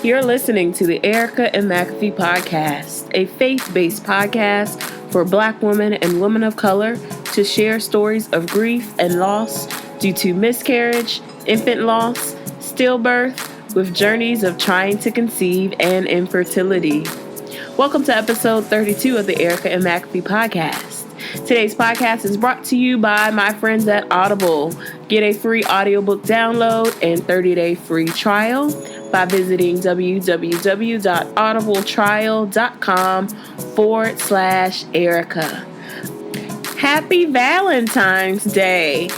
You're listening to the Erica and McAfee podcast, a faith-based podcast for Black women and women of color to share stories of grief and loss due to miscarriage, infant loss, stillbirth, with journeys of trying to conceive and infertility. Welcome to episode 32 of the Erica and McAfee podcast. Today's podcast is brought to you by my friends at Audible. Get a free audiobook download and 30-day free trial by visiting www.audibletrial.com/Erica. Happy Valentine's Day.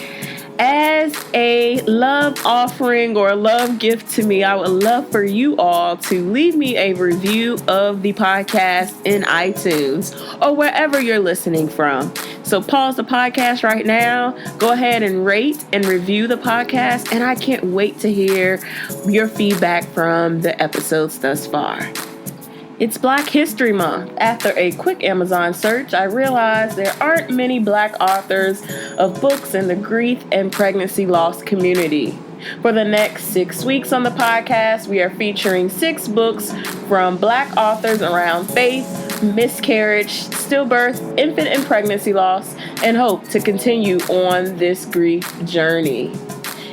As a love offering or love gift to me, I would love for you all to leave me a review of the podcast in iTunes or wherever you're listening from. So pause the podcast right now, go ahead and rate and review the podcast, and I can't wait to hear your feedback from the episodes thus far. It's Black History Month. After a quick Amazon search, I realized there aren't many Black authors of books in the grief and pregnancy loss community. For the next 6 weeks on the podcast, we are featuring 6 books from Black authors around faith, miscarriage, stillbirth, infant and pregnancy loss, and hope to continue on this grief journey.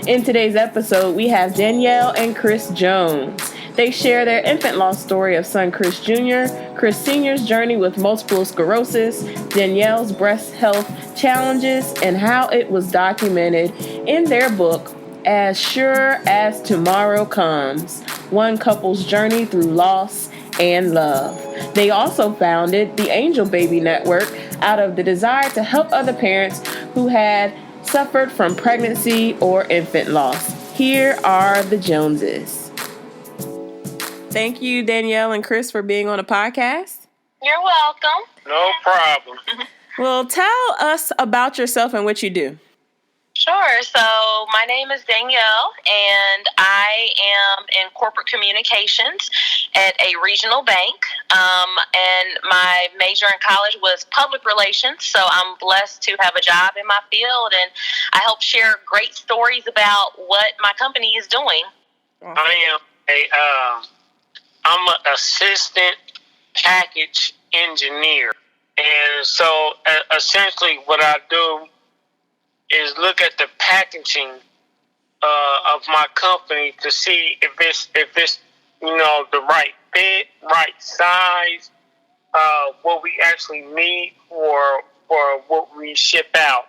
In today's episode, we have Danielle and Chris Jones. They share their infant loss story of son Chris Jr., Chris Sr.'s journey with multiple sclerosis, Danielle's breast health challenges, and how it was documented in their book, As Sure as Tomorrow Comes, One Couple's Journey Through Loss and Love. They also founded the Angel Baby Network out of the desire to help other parents who had suffered from pregnancy or infant loss. Here are the Joneses. Thank you, Danielle and Chris, for being on the podcast. You're welcome. No problem. Well, tell us about yourself and what you do. Sure. So my name is Danielle, and I am in corporate communications at a regional bank. And my major in college was public relations, so I'm blessed to have a job in my field, and I help share great stories about what my company is doing. I'm an assistant package engineer. And so essentially what I do is look at the packaging of my company to see if it's the right fit, right size, what we actually need for what we ship out.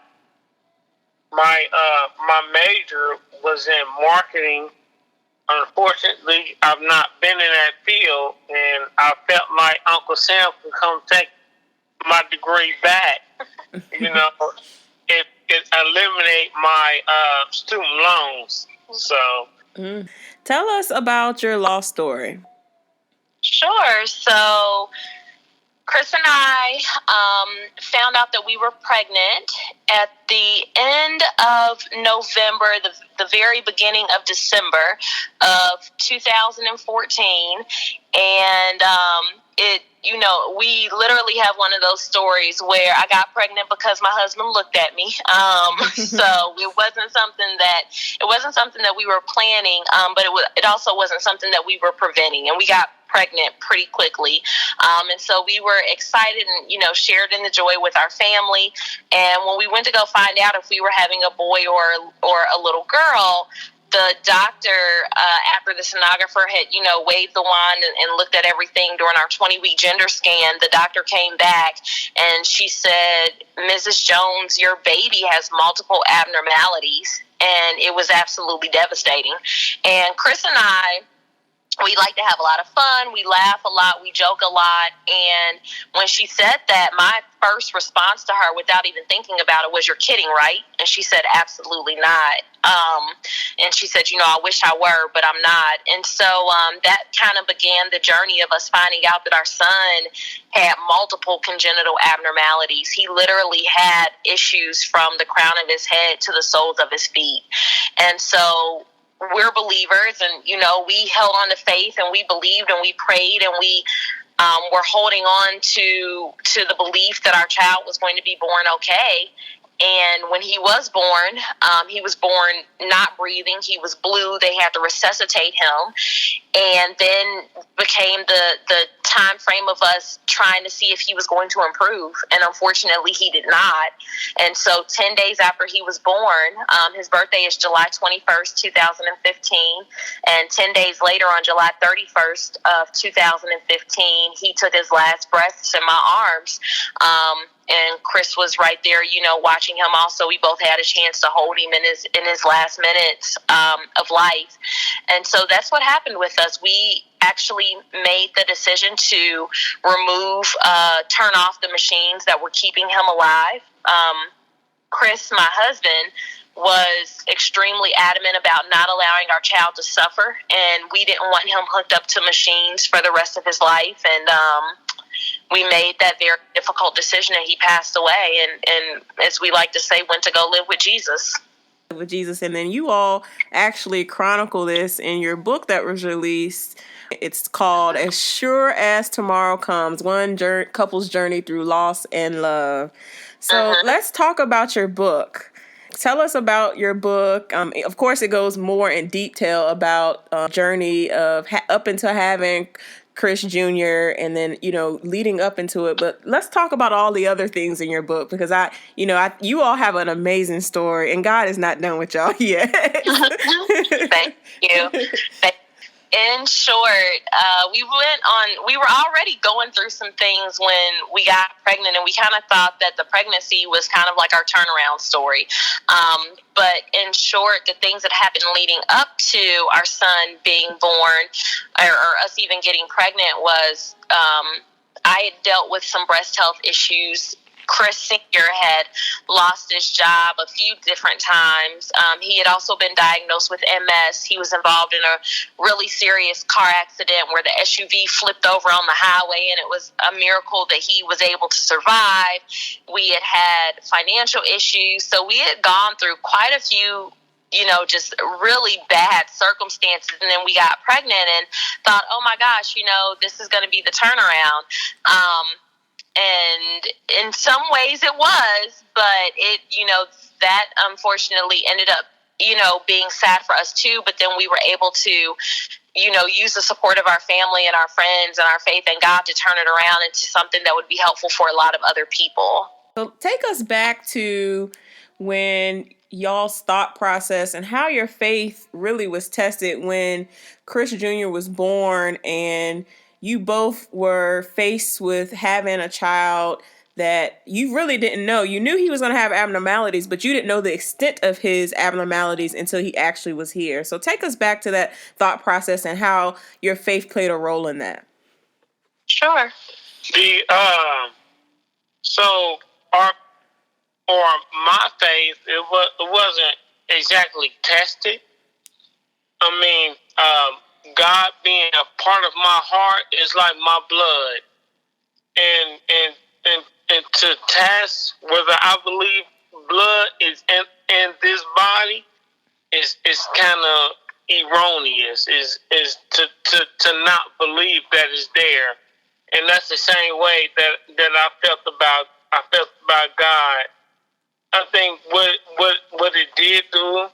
My major was in marketing. Unfortunately, I've not been in that field, and I felt like Uncle Sam could come take my degree back. It eliminate my student loans. So, Tell us about your loss story. Sure. So Chris and I found out that we were pregnant at the end of November, the very beginning of December of 2014. And we literally have one of those stories where I got pregnant because my husband looked at me. So it wasn't something that we were planning, but it also wasn't something that we were preventing, and we got pregnant pretty quickly. And so we were excited and, shared in the joy with our family. And when we went to go find out if we were having a boy or a little girl, the doctor, after the sonographer had, waved the wand and looked at everything during our 20-week gender scan, the doctor came back and she said, "Mrs. Jones, your baby has multiple abnormalities." And it was absolutely devastating. And Chris and I, we like to have a lot of fun. We laugh a lot. We joke a lot. And when she said that, my first response to her, without even thinking about it, was, "You're kidding, right?" And she said, "Absolutely not." And she said, "I wish I were, but I'm not." And so that kind of began the journey of us finding out that our son had multiple congenital abnormalities. He literally had issues from the crown of his head to the soles of his feet. And so we're believers, and we held on to faith, and we believed, and we prayed, and we were holding on to the belief that our child was going to be born okay. And when he was born not breathing. He was blue. They had to resuscitate him. And then became the time frame of us trying to see if he was going to improve. And unfortunately, he did not. And so 10 days after he was born, his birthday is July 21st, 2015. And 10 days later, on July 31st of 2015, he took his last breaths in my arms. And Chris was right there, watching him also. We both had a chance to hold him in his last minutes of life. And so that's what happened with us. We actually made the decision to turn off the machines that were keeping him alive. Chris, my husband, was extremely adamant about not allowing our child to suffer, and we didn't want him hooked up to machines for the rest of his life. And we made that very difficult decision, and he passed away. And as we like to say, went to go live with Jesus. With Jesus. And then you all actually chronicle this in your book that was released. It's called As Sure As Tomorrow Comes, One Couple's Journey Through Loss and Love. So let's talk about your book. Tell us about your book. Of course, it goes more in detail about journey of up into having Chris Jr. and then, leading up into it. But let's talk about all the other things in your book, because you all have an amazing story, and God is not done with y'all yet. Thank you. In short, we were already going through some things when we got pregnant, and we kind of thought that the pregnancy was kind of like our turnaround story. But in short, the things that happened leading up to our son being born, or us even getting pregnant, was I had dealt with some breast health issues. Chris Sr. had lost his job a few different times. He had also been diagnosed with MS. He was involved in a really serious car accident where the SUV flipped over on the highway, and it was a miracle that he was able to survive. We had financial issues. So we had gone through quite a few just really bad circumstances. And then we got pregnant and thought, oh my gosh, this is going to be the turnaround. And in some ways it was, but it, that unfortunately ended up, being sad for us too. But then we were able to, use the support of our family and our friends and our faith in God to turn it around into something that would be helpful for a lot of other people. So take us back to when y'all's thought process and how your faith really was tested when Chris Jr. was born, and you both were faced with having a child that you really didn't know. You knew he was going to have abnormalities, but you didn't know the extent of his abnormalities until he actually was here. So take us back to that thought process and how your faith played a role in that. Sure. For my faith, it wasn't exactly tested. God being a part of my heart is like my blood, and to test whether I believe blood is in this body is kind of erroneous. Is to not believe that it's there, and that's the same way that I felt about God. I think what it did do,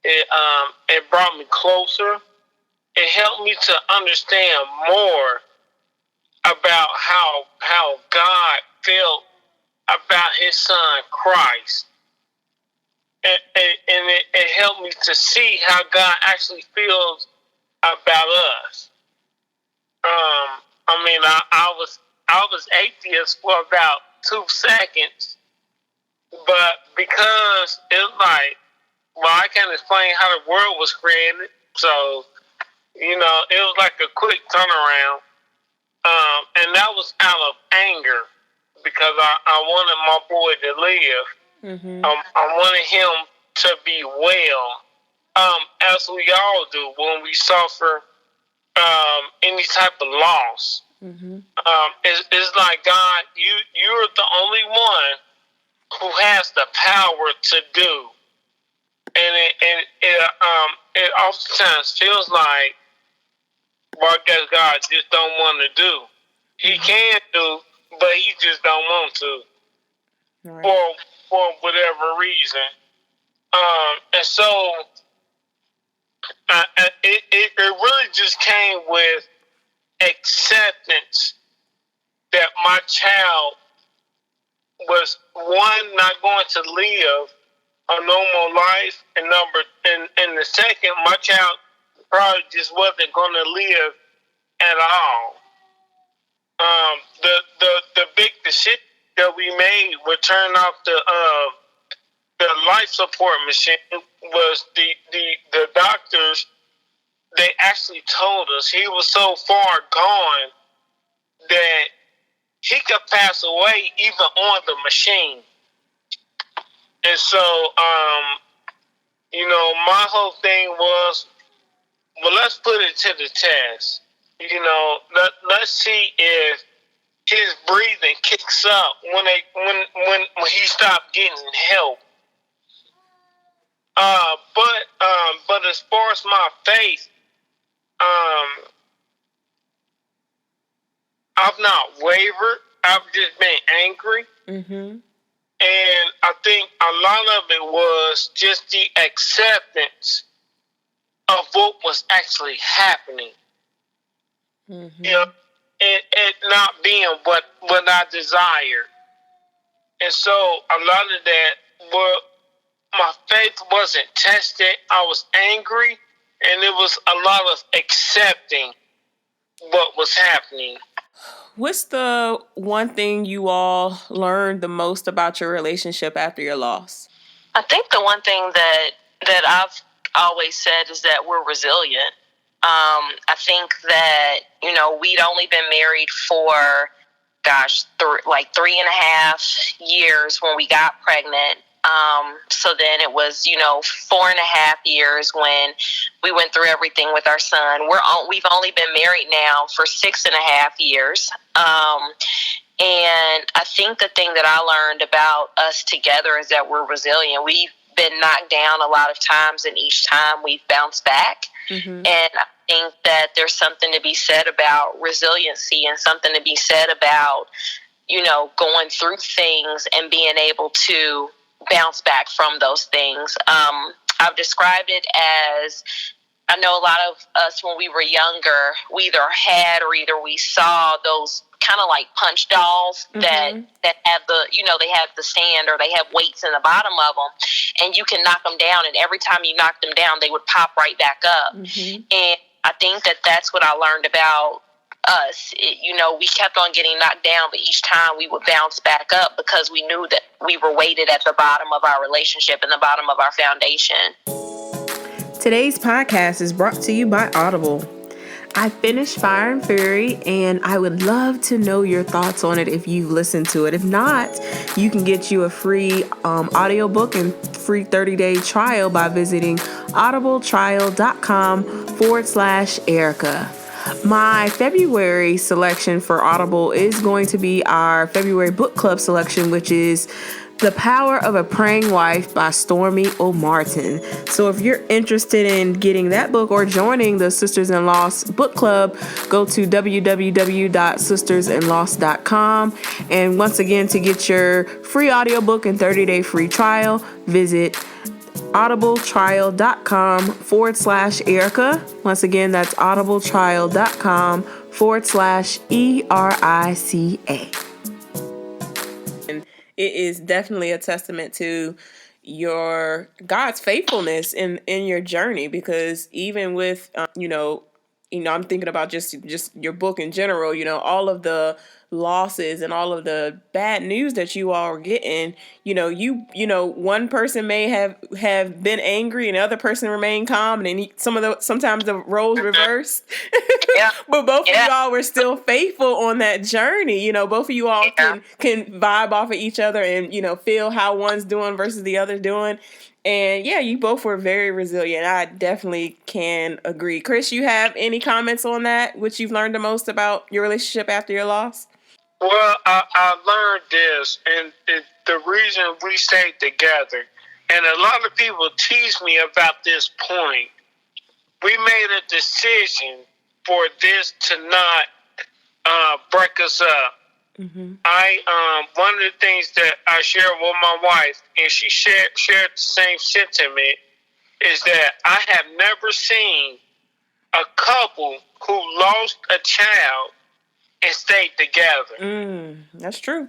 it brought me closer. It helped me to understand more about how God felt about his son Christ. And it helped me to see how God actually feels about us. I was atheist for about 2 seconds, but because it's like, I can't explain how the world was created, so it was like a quick turnaround, and that was out of anger because I wanted my boy to live. Mm-hmm. I wanted him to be well, as we all do when we suffer any type of loss. Mm-hmm. It's like, God, you're the only one who has the power to do, and it oftentimes feels like, I guess God just don't want to do. He can do, but he just don't want to. Right. for whatever reason. And so it really just came with acceptance that my child was, one, not going to live a normal life, and the second, my child probably just wasn't going to live at all. The big decision that we made with turning off the life support machine was the doctors. They actually told us he was so far gone that he could pass away even on the machine. And so, my whole thing was, well, let's put it to the test. Let's see if his breathing kicks up when he stopped getting help. But as far as my faith, I've not wavered. I've just been angry. Mm-hmm. And I think a lot of it was just the acceptance of what was actually happening. Mm-hmm. It not being what I desired. And so a lot of that, my faith wasn't tested. I was angry, and it was a lot of accepting what was happening. What's the one thing you all learned the most about your relationship after your loss? I think the one thing that I've always said is that we're resilient. I think that, we'd only been married for, 3.5 years when we got pregnant. So then it was, 4.5 years when we went through everything with our son. We've only been married now for 6.5 years. And I think the thing that I learned about us together is that we're resilient. We've been knocked down a lot of times, and each time we've bounced back. Mm-hmm. And I think that there's something to be said about resiliency, and something to be said about, going through things and being able to bounce back from those things. I've described it as, I know a lot of us when we were younger, we either had or we saw those kind of like punch dolls. Mm-hmm. that have the, they have the stand, or they have weights in the bottom of them, and you can knock them down, and every time you knock them down, they would pop right back up. Mm-hmm. And I think that that's what I learned about us. We kept on getting knocked down, but each time we would bounce back up because we knew that we were weighted at the bottom of our relationship and the bottom of our foundation. Today's podcast is brought to you by Audible. I finished Fire and Fury, and I would love to know your thoughts on it if you've listened to it. If not, you can get you a free audiobook and free 30-day trial by visiting audibletrial.com/Erica. My February selection for Audible is going to be our February book club selection, which is The Power of a Praying Wife by Stormy O'Martin. So if you're interested in getting that book or joining the Sisters in Loss book club, go to www.sistersinloss.com. And once again, to get your free audiobook and 30-day free trial, visit audibletrial.com/Erica. Once again, that's audibletrial.com/ERICA. And it is definitely a testament to your God's faithfulness in your journey, because even with, I'm thinking about just your book in general, all of the losses and all of the bad news that you all are getting, one person may have been angry and the other person remained calm, and then sometimes the roles reversed. Yeah. But both of y'all were still faithful on that journey. Both of you all can vibe off of each other and, feel how one's doing versus the other doing. And you both were very resilient. I definitely can agree. Chris, you have any comments on that? What you've learned the most about your relationship after your loss? Well, I learned this, and the reason we stayed together, and a lot of people tease me about this point. We made a decision for this to not break us up. I one of the things that I share with my wife, and she shared the same sentiment, is that I have never seen a couple who lost a child and stayed together. That's true.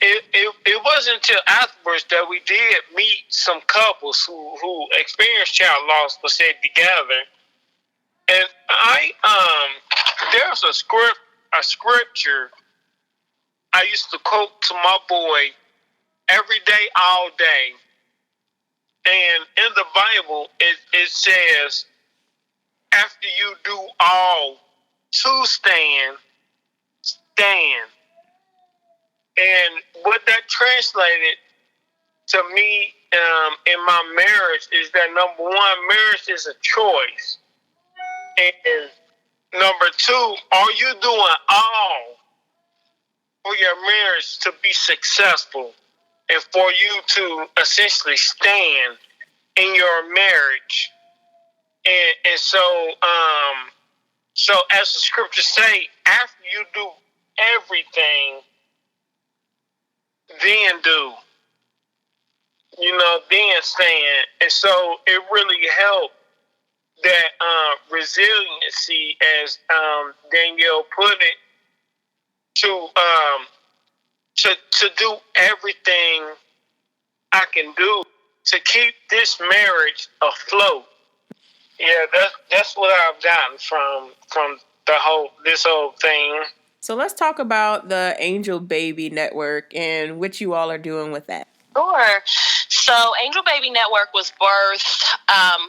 It wasn't until afterwards that we did meet some couples who experienced child loss but stayed together. And there's a scripture I used to quote to my boy every day, all day. And in the Bible, it says, after you do all to stand, stand. And what that translated to me in my marriage is that, number one, marriage is a choice. And number two, are you doing all for your marriage to be successful and for you to essentially stand in your marriage? And so as the scriptures say, after you do everything, then do. Then stand. And so it really helped that resiliency, as Danielle put it, to do everything I can do to keep this marriage afloat. Yeah, that's what I've gotten from this whole thing. So let's talk about the Angel Baby Network and what you all are doing with that. Sure. So Angel Baby Network was birthed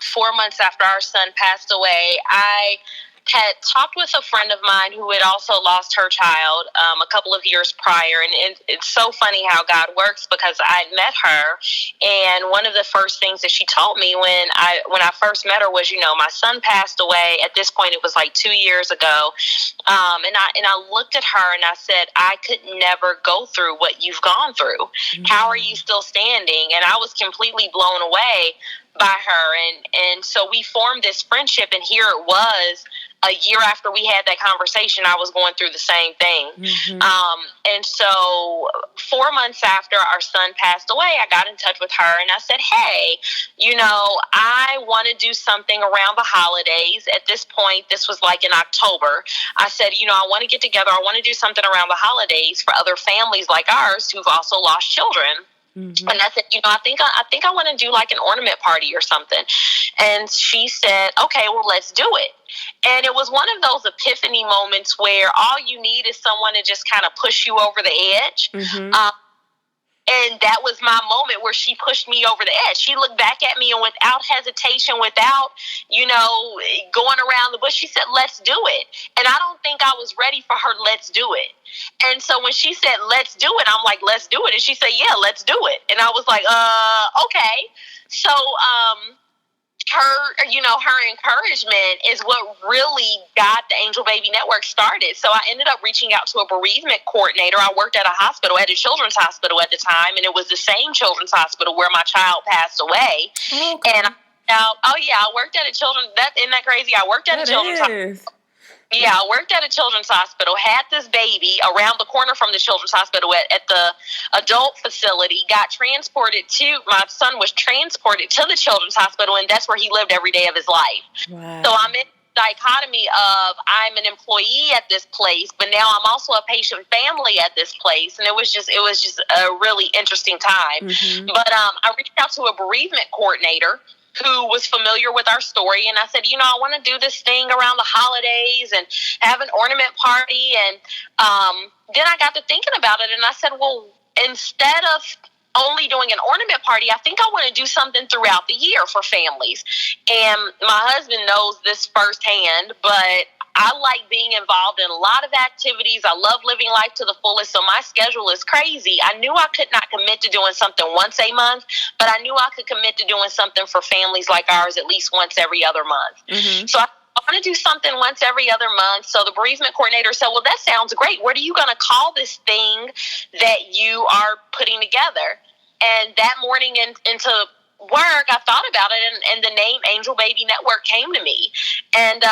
4 months after our son passed away. I had talked with a friend of mine who had also lost her child a couple of years prior, and it's so funny how God works, because I met her, and one of the first things that she told me when I first met her was, my son passed away. At this point, it was like 2 years ago, and I looked at her and I said, I could never go through what you've gone through. Mm-hmm. How are you still standing? And I was completely blown away by her, and so we formed this friendship, and here it was. A year after we had that conversation, I was going through the same thing. Mm-hmm. And so 4 months after our son passed away, I got in touch with her and I said, hey, I want to do something around the holidays. At this point, this was like in October. I said, I want to get together. I want to do something around the holidays for other families like ours who've also lost children. Mm-hmm. And I said, I think I want to do like an ornament party or something. And she said, okay, well, let's do it. And it was one of those epiphany moments where all you need is someone to just kind of push you over the edge. Mm-hmm. And that was my moment where she pushed me over the edge. She looked back at me and without hesitation, without, going around the bush, she said, let's do it. And I don't think I was ready for her, let's do it. And so when she said, let's do it, I'm like, let's do it. And she said, yeah, let's do it. And I was like, okay. So, her encouragement is what really got the Angel Baby Network started. So I ended up reaching out to a bereavement coordinator. I worked at a hospital, at a children's hospital at the time, and it was the same children's hospital where my child passed away. Okay. And I worked at a isn't that crazy? I worked at a children's hospital. Yeah, I worked at a children's hospital, had this baby around the corner from the children's hospital at the adult facility, my son was transported to the children's hospital, and that's where he lived every day of his life. Wow. So I'm in the dichotomy of I'm an employee at this place, but now I'm also a patient family at this place, and it was just a really interesting time. Mm-hmm. But I reached out to a bereavement coordinator who was familiar with our story. And I said, I want to do this thing around the holidays and have an ornament party. And then I got to thinking about it, and I said, well, instead of only doing an ornament party, I think I want to do something throughout the year for families. And my husband knows this firsthand, but I like being involved in a lot of activities. I love living life to the fullest, so my schedule is crazy. I knew I could not commit to doing something once a month, but I knew I could commit to doing something for families like ours at least once every other month. Mm-hmm. So I want to do something once every other month. So the bereavement coordinator said, well, that sounds great. What are you going to call this thing that you are putting together? And that morning into work, I thought about it, and the name Angel Baby Network came to me. And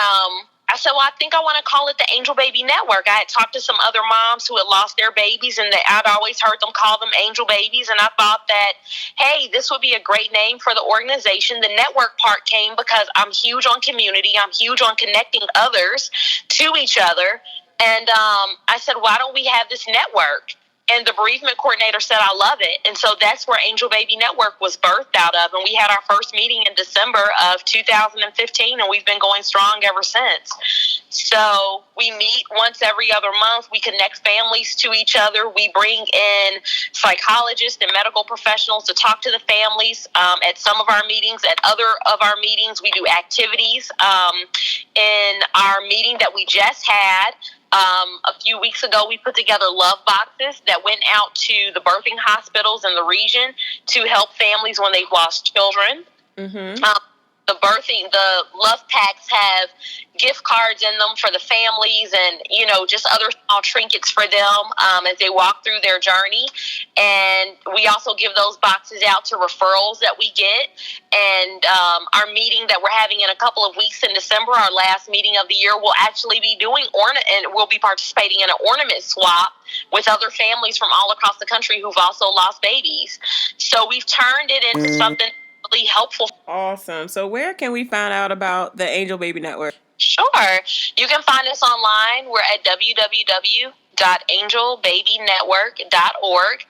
I said, well, I think I want to call it the Angel Baby Network. I had talked to some other moms who had lost their babies, and I'd always heard them call them angel babies. And I thought that, hey, this would be a great name for the organization. The network part came because I'm huge on community. I'm huge on connecting others to each other. And I said, why don't we have this network? And the bereavement coordinator said, I love it. And so that's where Angel Baby Network was birthed out of. And we had our first meeting in December of 2015, and we've been going strong ever since. So we meet once every other month. We connect families to each other. We bring in psychologists and medical professionals to talk to the families at some of our meetings. At other of our meetings, we do activities. In our meeting that we just had, a few weeks ago, we put together love boxes that went out to the birthing hospitals in the region to help families when they've lost children. Mm-hmm. The love packs have gift cards in them for the families and, just other small trinkets for them as they walk through their journey. And we also give those boxes out to referrals that we get. And our meeting that we're having in a couple of weeks in December, our last meeting of the year, we'll actually be doing and we'll be participating in an ornament swap with other families from all across the country who've also lost babies. So we've turned it into something really helpful. Awesome. So where can we find out about the Angel Baby Network? Sure. You can find us online. We're at www.angelbabynetwork.org.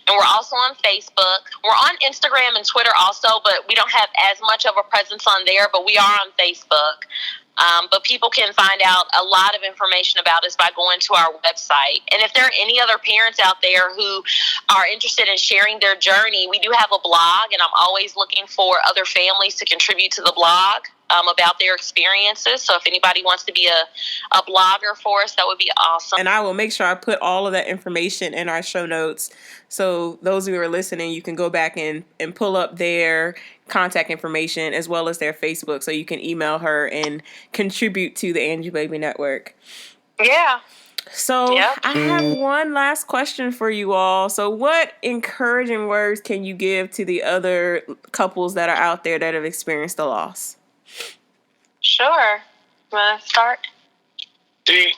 And we're also on Facebook. We're on Instagram and Twitter also, but we don't have as much of a presence on there, but we are on Facebook. But people can find out a lot of information about us by going to our website. And if there are any other parents out there who are interested in sharing their journey, we do have a blog, and I'm always looking for other families to contribute to the blog about their experiences. So if anybody wants to be a blogger for us, that would be awesome. And I will make sure I put all of that information in our show notes. So those who are listening, you can go back and pull up their contact information as well as their Facebook, so you can email her and contribute to the Angel Baby Network. Yeah. So I have one last question for you all. So what encouraging words can you give to the other couples that are out there that have experienced the loss? Sure. Want to start? The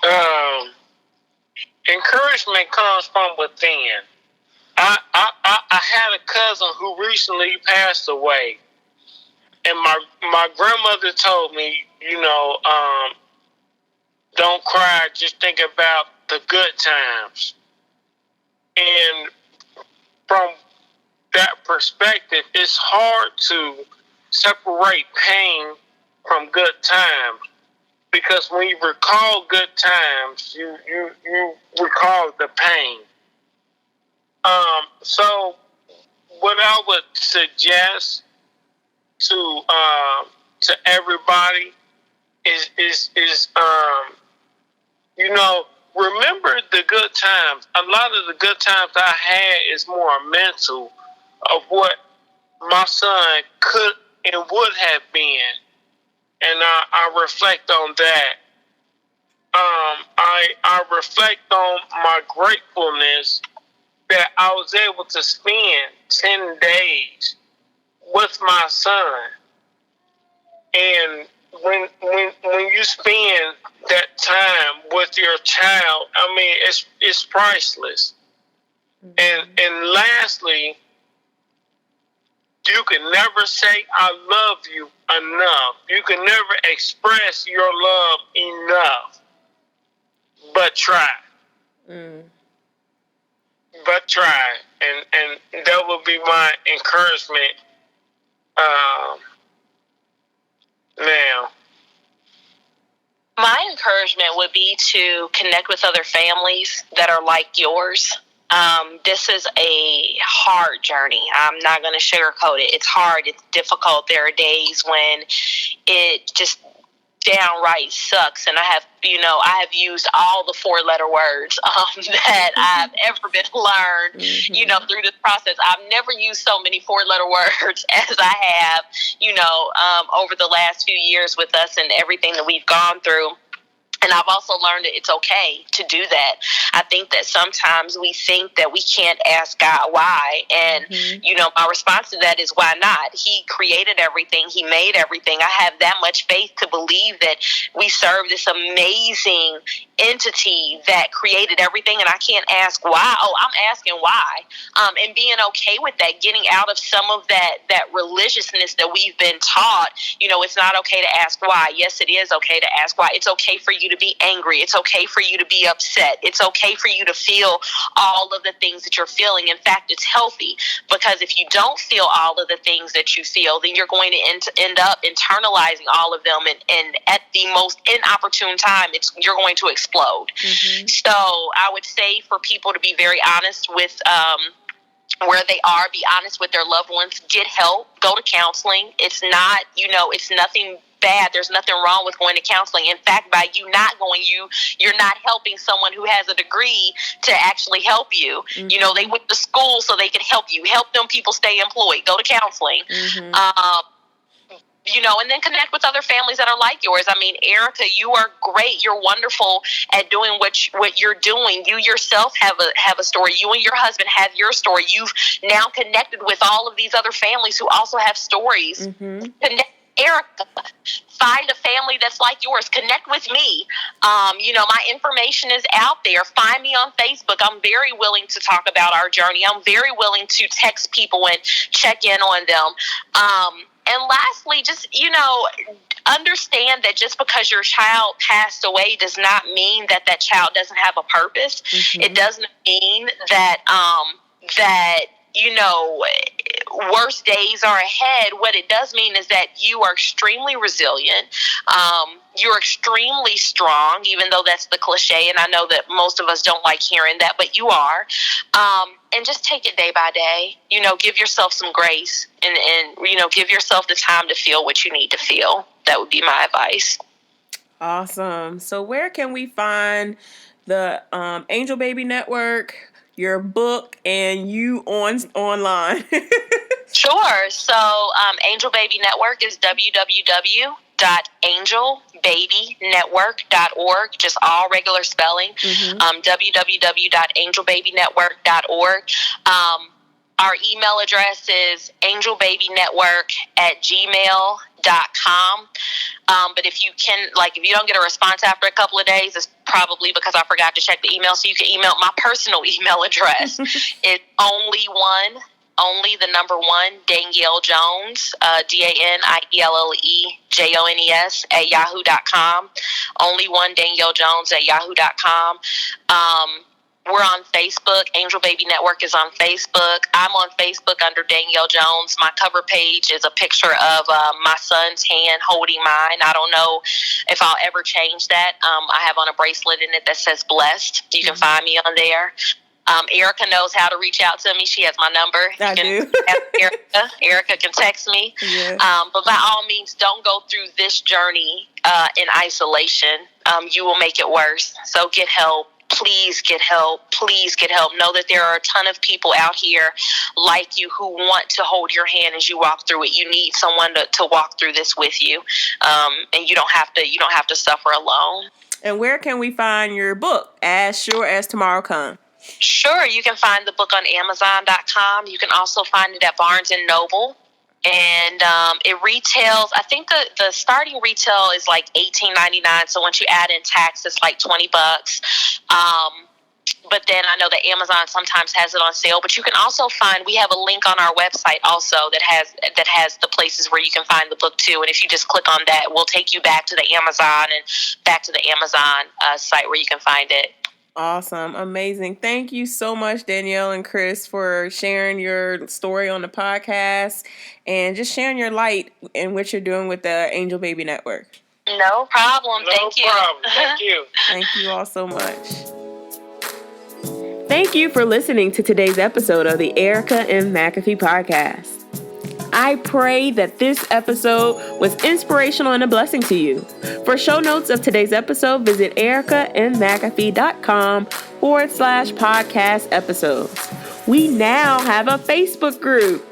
encouragement comes from within. I had a cousin who recently passed away, and my grandmother told me, don't cry, just think about the good times. And from that perspective, it's hard to separate pain from good times, because when you recall good times, you recall the pain. So what I would suggest to everybody is remember the good times. A lot of the good times I had is more mental of what my son could and would have been, and I reflect on that. I reflect on my gratefulness that I was able to spend 10 days with my son. And when you spend that time with your child, it's priceless. And lastly, you can never say I love you enough. You can never express your love enough. But try. But try. And that would be my encouragement now. My encouragement would be to connect with other families that are like yours. This is a hard journey. I'm not going to sugarcoat it. It's hard. It's difficult. There are days when it just downright sucks. And I have used all the 4-letter words that I've ever been learned, through this process. I've never used so many 4-letter words as I have, over the last few years with us and everything that we've gone through. And I've also learned that it's okay to do that. I think that sometimes we think that we can't ask God why. And, my response to that is, why not? He created everything. He made everything. I have that much faith to believe that we serve this amazing entity that created everything, and I can't ask why. Oh, I'm asking why. And being okay with that, getting out of some of that religiousness that we've been taught. It's not okay to ask why. Yes, it is okay to ask why. It's okay for you to be angry. It's okay for you to be upset. It's okay for you to feel all of the things that you're feeling. In fact, it's healthy, because if you don't feel all of the things that you feel, then you're going to end up internalizing all of them, and at the most inopportune time, you're going to explode. So I would say for people to be very honest with where they are, be honest with their loved ones, get help, go to counseling. It's not, it's nothing bad. There's nothing wrong with going to counseling. In fact, by you not going, you're not helping someone who has a degree to actually help you. They went to school so they could help you. Help them people stay employed. Go to counseling. And then connect with other families that are like yours. I mean, Erica, you are great. You're wonderful at doing what you're doing. You yourself have a story. You and your husband have your story. You've now connected with all of these other families who also have stories. Connect, Erica. Find a family that's like yours. Connect with me. My information is out there. Find me on Facebook. I'm very willing to talk about our journey. I'm very willing to text people and check in on them. And lastly, just, understand that just because your child passed away does not mean that child doesn't have a purpose. It doesn't mean that, worse days are ahead. What it does mean is that you are extremely resilient. You're extremely strong, even though that's the cliche. And I know that most of us don't like hearing that, but you are. And just take it day by day. Give yourself some grace and give yourself the time to feel what you need to feel. That would be my advice. Awesome. So where can we find the Angel Baby Network, your book, and you online? Sure. So Angel Baby Network is www.angelbabynetwork.org, just all regular spelling. www.angelbabynetwork.org. Our email address is angelbabynetwork@gmail.com. But if you don't get a response after a couple of days, it's probably because I forgot to check the email. So you can email my personal email address. It's only the number one, Danielle Jones, DanielleJones @yahoo.com. Only one, Danielle Jones @yahoo.com. We're on Facebook. Angel Baby Network is on Facebook. I'm on Facebook under Danielle Jones. My cover page is a picture of my son's hand holding mine. I don't know if I'll ever change that. I have on a bracelet in it that says blessed. You can find me on there. Erica knows how to reach out to me. She has my number. I do. Erica can text me. Yeah. But by all means, don't go through this journey in isolation. You will make it worse. So get help. Please get help. Please get help. Know that there are a ton of people out here like you who want to hold your hand as you walk through it. You need someone to walk through this with you. And you don't have to suffer alone. And where can we find your book, As Sure as Tomorrow Comes? Sure. You can find the book on Amazon.com. You can also find it at Barnes & Noble. And it retails, I think the starting retail is like $18.99. So once you add in tax, it's like $20. But then I know that Amazon sometimes has it on sale. But you can also we have a link on our website also that has the places where you can find the book too. And if you just click on that, we'll take you back to the Amazon site where you can find it. Awesome. Amazing. Thank you so much, Danielle and Chris, for sharing your story on the podcast and just sharing your light in what you're doing with the Angel Baby Network. No problem. Thank you. Thank you. Thank you all so much. Thank you for listening to today's episode of the Erica M. McAfee podcast. I pray that this episode was inspirational and a blessing to you. For show notes of today's episode, visit ericamcafee.com/podcast episodes. We now have a Facebook group.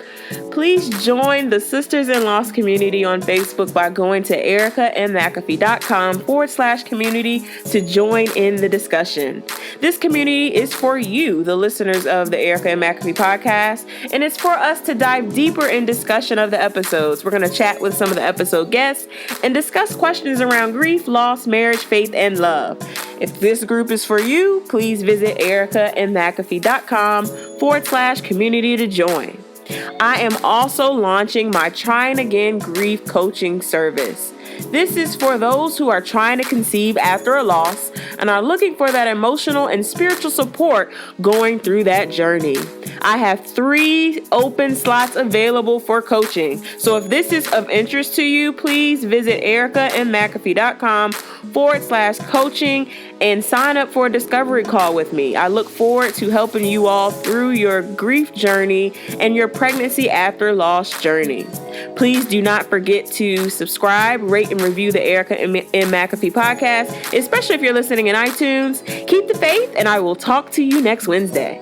Please join the Sisters in Loss community on Facebook by going to ericaandmcafee.com/community to join in the discussion. This community is for you, the listeners of the Erica and McAfee podcast, and it's for us to dive deeper in discussion of the episodes. We're going to chat with some of the episode guests and discuss questions around grief, loss, marriage, faith, and love. If this group is for you, please visit ericaandmcafee.com/community to join. I am also launching my Trying Again Grief Coaching Service. This is for those who are trying to conceive after a loss and are looking for that emotional and spiritual support going through that journey. I have 3 open slots available for coaching. So if this is of interest to you, please visit ericaandmcafee.com/coaching and sign up for a discovery call with me. I look forward to helping you all through your grief journey and your pregnancy after loss journey. Please do not forget to subscribe, rate, and review the Erica and McAfee podcast, especially if you're listening in iTunes. Keep the faith, and I will talk to you next Wednesday.